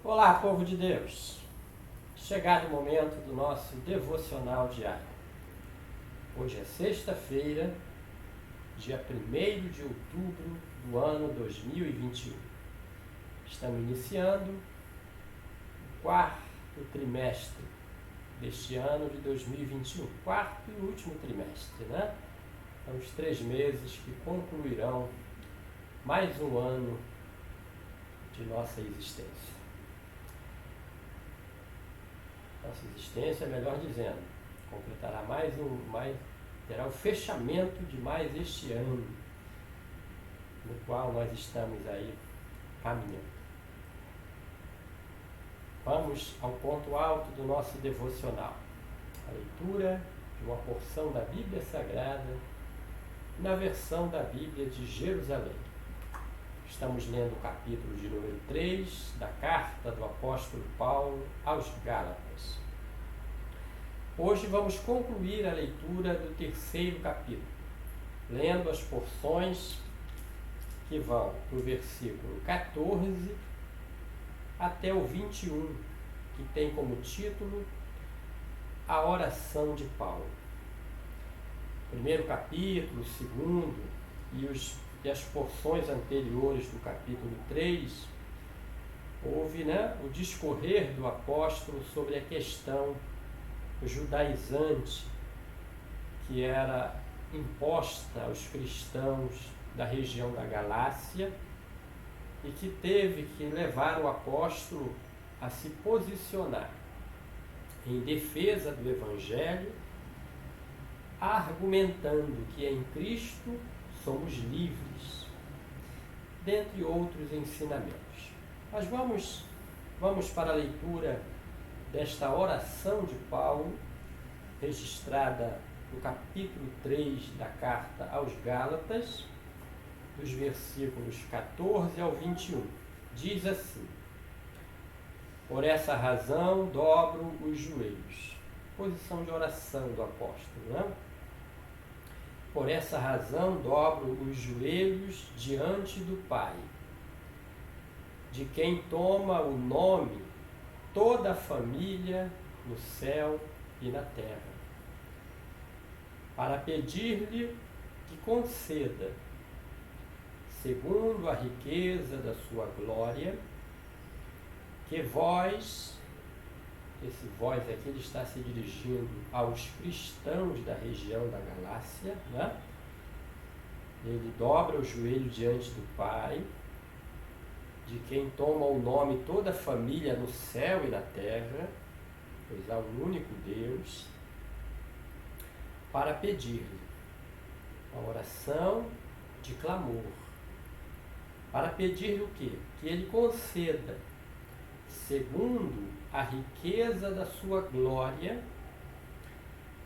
Olá, povo de Deus! Chegado o momento do nosso devocional diário. Hoje é sexta-feira, dia 1º de outubro do ano 2021. Estamos iniciando o quarto trimestre deste ano de 2021. Quarto e último trimestre, né? São os 3 meses que concluirão mais um ano de nossa existência. Nossa existência, melhor dizendo, completará terá o fechamento de mais este ano, no qual nós estamos aí caminhando. Vamos ao ponto alto do nosso devocional, a leitura de uma porção da Bíblia Sagrada, na versão da Bíblia de Jerusalém. Estamos lendo o capítulo de número 3 da carta do apóstolo Paulo aos Gálatas. Hoje vamos concluir a leitura do 3º capítulo, lendo as porções que vão do versículo 14 até o 21, que tem como título A Oração de Paulo. Primeiro capítulo, segundo e as porções anteriores do capítulo 3, houve o discorrer do apóstolo sobre a questão judaizante que era imposta aos cristãos da região da Galácia e que teve que levar o apóstolo a se posicionar em defesa do Evangelho, argumentando que em Cristo somos livres, dentre outros ensinamentos. Mas vamos para a leitura desta oração de Paulo, registrada no capítulo 3 da carta aos Gálatas, dos versículos 14 ao 21. Diz assim: Por essa razão dobro os joelhos. Posição de oração do apóstolo, não é? Por essa razão dobro os joelhos diante do Pai, de quem toma o nome toda a família no céu e na terra, para pedir-lhe que conceda, segundo a riqueza da sua glória, que vós, esse vós aqui ele está se dirigindo aos cristãos da região da Galácia, né? Ele dobra o joelho diante do Pai, de quem toma o nome toda a família no céu e na terra, pois há um único Deus, para pedir-lhe a oração de clamor, para pedir-lhe o quê? Que ele conceda, segundo a riqueza da sua glória,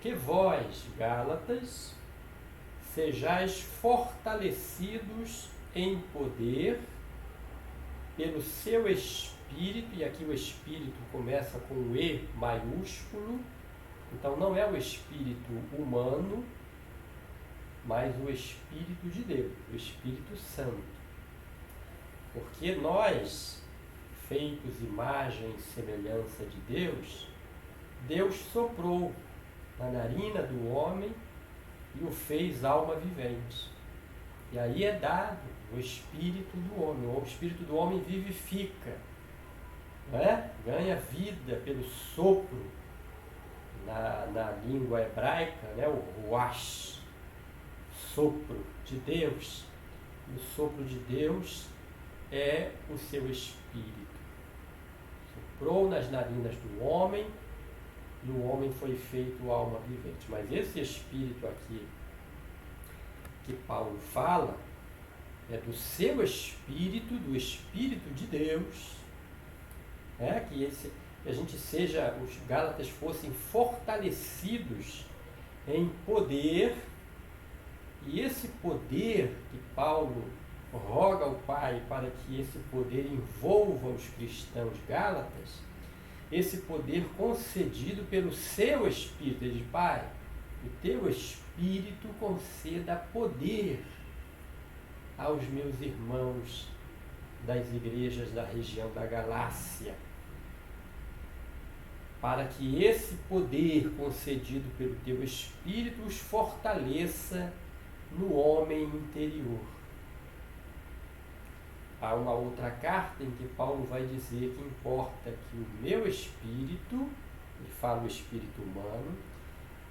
que vós, Gálatas, sejais fortalecidos em poder pelo seu Espírito, e aqui o Espírito começa com o E maiúsculo, então não é o Espírito humano, mas o Espírito de Deus, o Espírito Santo. Porque nós, feitos imagem e semelhança de Deus, Deus soprou na narina do homem e o fez alma vivente. E aí é dado o Espírito do homem. O Espírito do homem vivifica, não é? Ganha vida pelo sopro, na língua hebraica, né? O ruach, sopro de Deus. E o sopro de Deus é o seu Espírito. Soprou nas narinas do homem e o homem foi feito alma vivente. Mas esse Espírito aqui que Paulo fala é do seu Espírito, do Espírito de Deus, que a gente seja, os Gálatas fossem fortalecidos em poder, e esse poder que Paulo roga ao Pai para que esse poder envolva os cristãos gálatas, esse poder concedido pelo seu Espírito. Ele diz: Pai, o teu Espírito conceda poder aos meus irmãos das igrejas da região da Galácia, para que esse poder concedido pelo teu Espírito os fortaleça no homem interior. Há uma outra carta em que Paulo vai dizer que importa que o meu espírito, ele fala o espírito humano,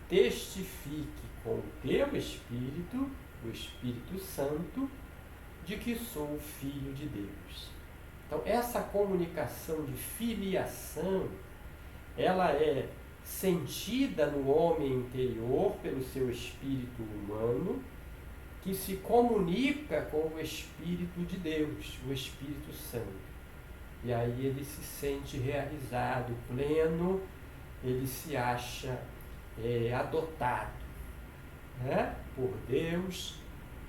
testifique com o teu espírito, o Espírito Santo, de que sou filho de Deus. Então, essa comunicação de filiação, ela é sentida no homem interior pelo seu espírito humano, que se comunica com o Espírito de Deus, o Espírito Santo. E aí ele se sente realizado, pleno, ele se acha adotado, né? Por Deus,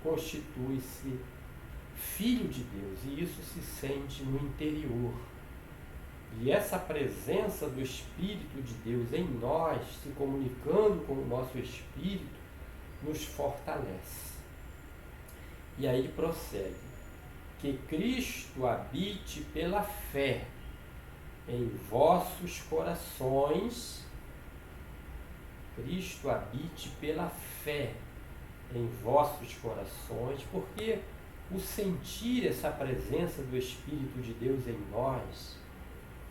constitui-se filho de Deus, e isso se sente no interior. E essa presença do Espírito de Deus em nós, se comunicando com o nosso espírito, nos fortalece. E aí ele prossegue: que Cristo habite pela fé em vossos corações. Cristo habite pela fé em vossos corações, porque o sentir essa presença do Espírito de Deus em nós,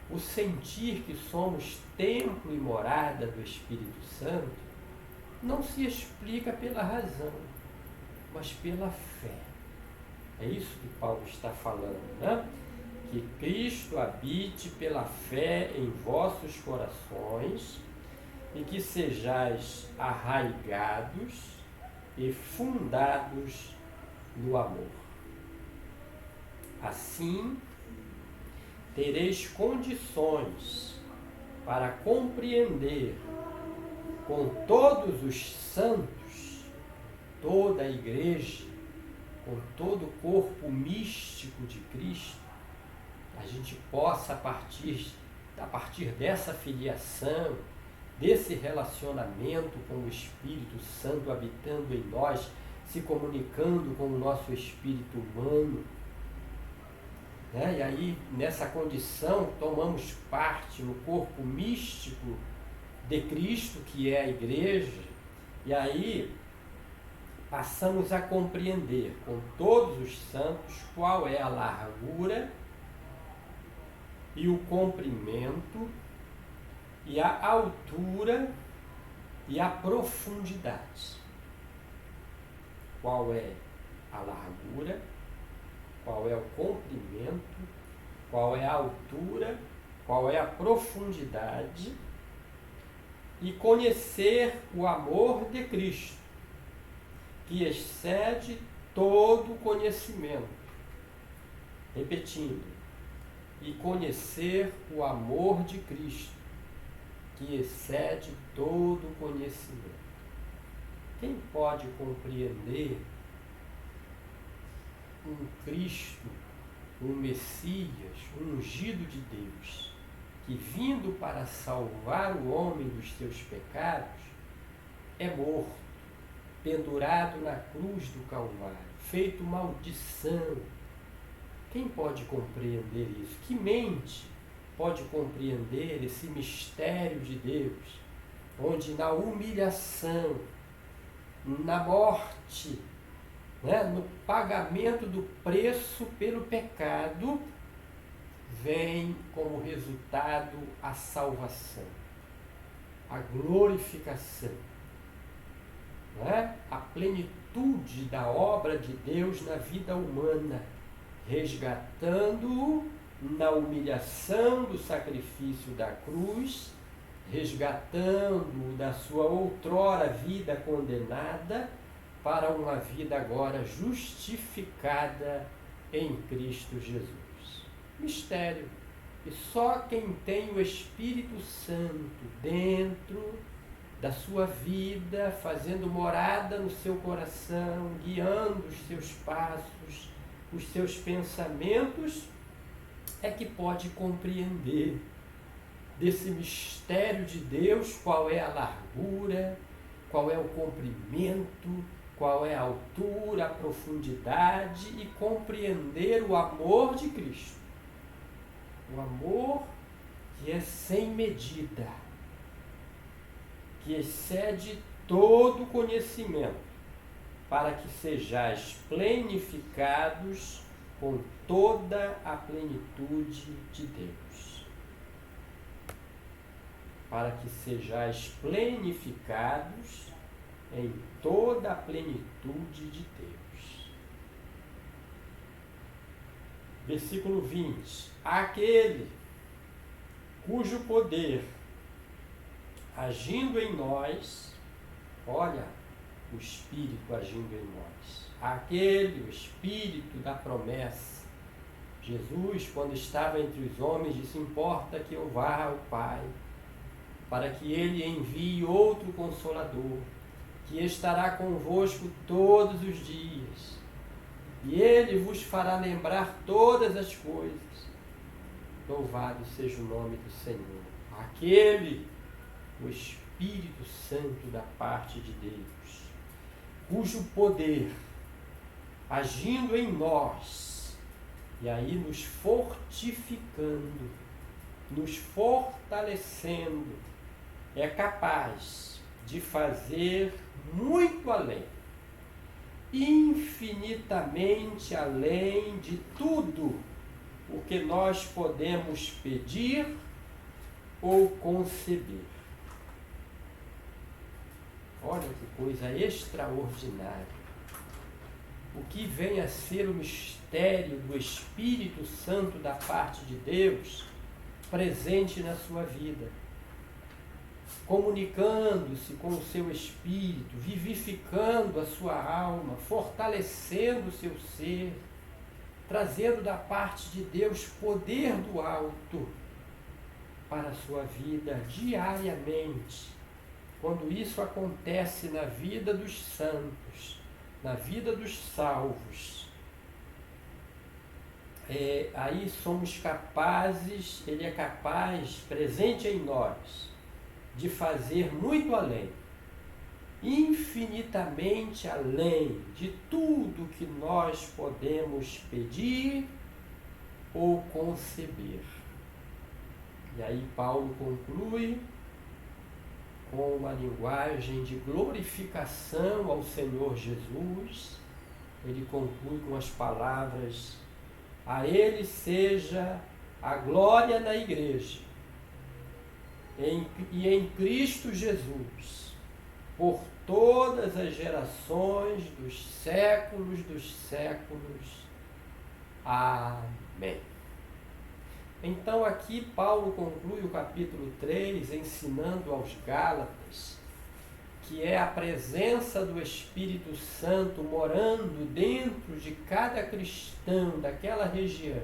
o sentir que somos templo e morada do Espírito Santo, não se explica pela razão, mas pela fé. É isso que Paulo está falando, né? Que Cristo habite pela fé em vossos corações e que sejais arraigados e fundados no amor. Assim, tereis condições para compreender com todos os santos, toda a igreja, com todo o corpo místico de Cristo, a gente possa, a partir dessa filiação, desse relacionamento com o Espírito Santo habitando em nós, se comunicando com o nosso espírito humano, né? E aí, nessa condição, tomamos parte no corpo místico de Cristo, que é a igreja, e aí passamos a compreender com todos os santos qual é a largura e o comprimento e a altura e a profundidade. Qual é a largura, qual é o comprimento, qual é a altura, qual é a profundidade, e conhecer o amor de Cristo, que excede todo conhecimento. Repetindo, e conhecer o amor de Cristo, que excede todo conhecimento. Quem pode compreender um Cristo, um Messias, um ungido de Deus, que vindo para salvar o homem dos seus pecados, é morto, pendurado na cruz do Calvário, feito maldição? Quem pode compreender isso? Que mente pode compreender esse mistério de Deus, onde na humilhação, na morte, né, no pagamento do preço pelo pecado, vem como resultado a salvação, a glorificação, né, a plenitude da obra de Deus na vida humana, resgatando-o na humilhação do sacrifício da cruz, resgatando-o da sua outrora vida condenada para uma vida agora justificada em Cristo Jesus. Mistério. E só quem tem o Espírito Santo dentro da sua vida, fazendo morada no seu coração, guiando os seus passos, os seus pensamentos, é que pode compreender desse mistério de Deus, qual é a largura, qual é o comprimento, qual é a altura, a profundidade, e compreender o amor de Cristo. O amor que é sem medida, que excede todo conhecimento, para que sejais plenificados com toda a plenitude de Deus. Para que sejais plenificados em toda a plenitude de Deus. Versículo 20. Aquele cujo poder, agindo em nós, olha o Espírito agindo em nós, aquele, o Espírito da promessa. Jesus, quando estava entre os homens, disse: importa que eu vá ao Pai, para que Ele envie outro Consolador, que estará convosco todos os dias, e Ele vos fará lembrar todas as coisas. Louvado seja o nome do Senhor. Aquele, o Espírito Santo da parte de Deus, cujo poder, agindo em nós, e aí nos fortificando, nos fortalecendo, é capaz de fazer muito além, infinitamente além de tudo o que nós podemos pedir ou conceber. Olha que coisa extraordinária. O que vem a ser o mistério do Espírito Santo da parte de Deus presente na sua vida, comunicando-se com o seu espírito, vivificando a sua alma, fortalecendo o seu ser, trazendo da parte de Deus poder do alto para a sua vida diariamente. Quando isso acontece na vida dos santos, na vida dos salvos, aí somos capazes, Ele é capaz, presente em nós, de fazer muito além, infinitamente além de tudo que nós podemos pedir ou conceber. E aí Paulo conclui com uma linguagem de glorificação ao Senhor Jesus. Ele conclui com as palavras: a Ele seja a glória na igreja e em Cristo Jesus, por todas as gerações dos séculos dos séculos. Amém. Então aqui Paulo conclui o capítulo 3 ensinando aos Gálatas que é a presença do Espírito Santo morando dentro de cada cristão daquela região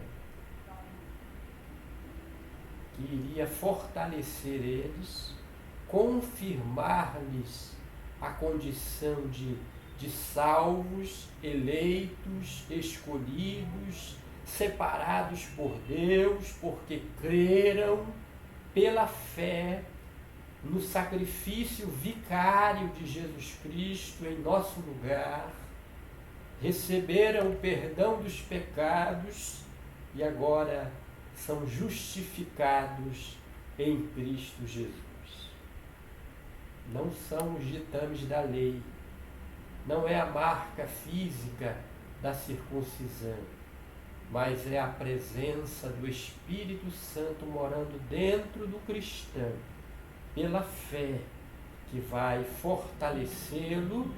que iria fortalecer eles, confirmar-lhes a condição de salvos, eleitos, escolhidos, separados por Deus, porque creram pela fé no sacrifício vicário de Jesus Cristo em nosso lugar, receberam o perdão dos pecados e agora são justificados em Cristo Jesus. Não são os ditames da lei, não é a marca física da circuncisão, mas é a presença do Espírito Santo morando dentro do cristão, pela fé, que vai fortalecê-lo,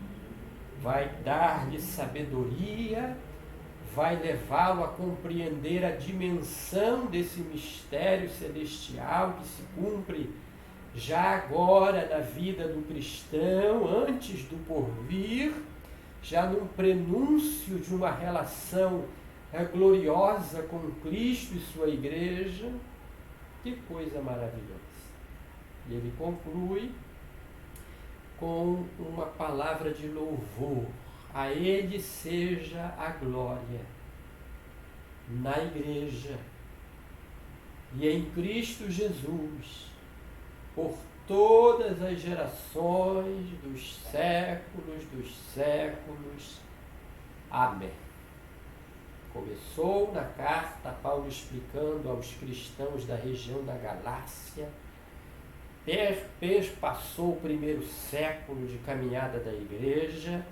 vai dar-lhe sabedoria, vai levá-lo a compreender a dimensão desse mistério celestial que se cumpre já agora na vida do cristão, antes do porvir, já num prenúncio de uma relação gloriosa com Cristo e sua igreja. Que coisa maravilhosa! E ele conclui com uma palavra de louvor: a Ele seja a glória na igreja e em Cristo Jesus por todas as gerações dos séculos. Amém. Começou na carta Paulo explicando aos cristãos da região da Galácia Passou o primeiro século de caminhada da igreja,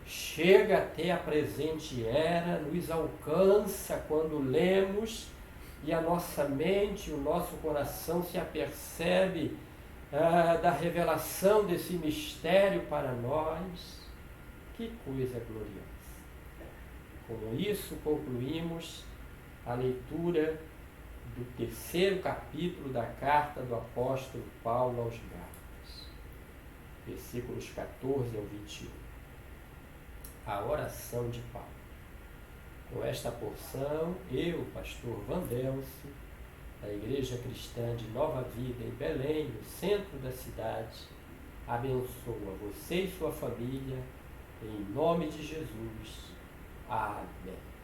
chega até a presente era, nos alcança quando lemos e a nossa mente, o nosso coração se apercebe da revelação desse mistério para nós. Que coisa gloriosa! Com isso concluímos a leitura do 3º capítulo da carta do apóstolo Paulo aos Gálatas, versículos 14 ao 21. A oração de Paulo. Com esta porção, eu, pastor Vandelcio, da Igreja Cristã de Nova Vida em Belém, no centro da cidade, abençoo a você e sua família, em nome de Jesus. Amém.